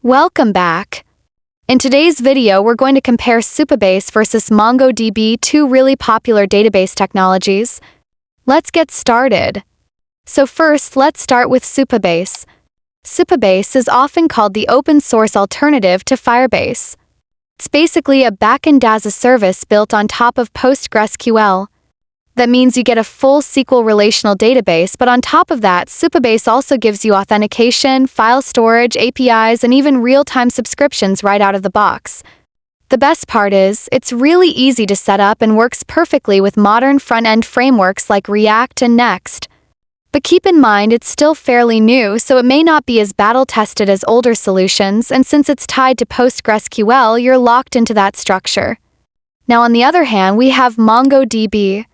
Welcome back. In today's video, we're going to compare Supabase versus MongoDB, two really popular database technologies. Let's get started. So first, let's start with Supabase. Supabase is often called the open-source alternative to Firebase. It's basically a backend as a service built on top of PostgreSQL. That means you get a full SQL relational database, but on top of that, Supabase also gives you authentication, file storage, APIs, and even real-time subscriptions right out of the box. The best part is, it's really easy to set up and works perfectly with modern front-end frameworks like React and Next. But keep in mind it's still fairly new, so it may not be as battle-tested as older solutions, and since it's tied to PostgreSQL, you're locked into that structure. Now on the other hand, we have MongoDB.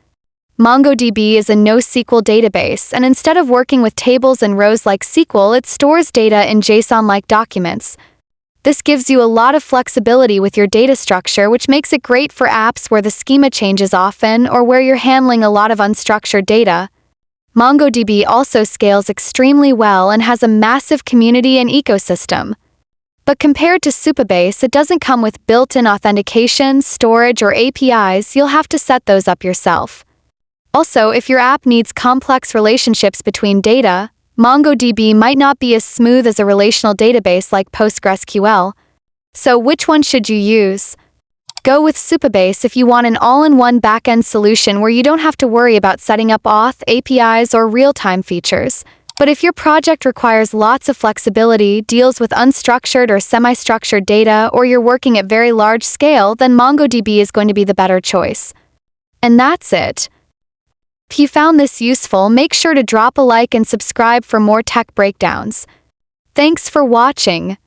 MongoDB is a NoSQL database, and instead of working with tables and rows like SQL, it stores data in JSON-like documents. This gives you a lot of flexibility with your data structure, which makes it great for apps where the schema changes often or where you're handling a lot of unstructured data. MongoDB also scales extremely well and has a massive community and ecosystem. But compared to Supabase, it doesn't come with built-in authentication, storage, or APIs. You'll have to set those up yourself. Also, if your app needs complex relationships between data, MongoDB might not be as smooth as a relational database like PostgreSQL. So which one should you use? Go with Supabase if you want an all-in-one backend solution where you don't have to worry about setting up auth, APIs, or real-time features. But if your project requires lots of flexibility, deals with unstructured or semi-structured data, or you're working at very large scale, then MongoDB is going to be the better choice. And that's it. If you found this useful, make sure to drop a like and subscribe for more tech breakdowns. Thanks for watching.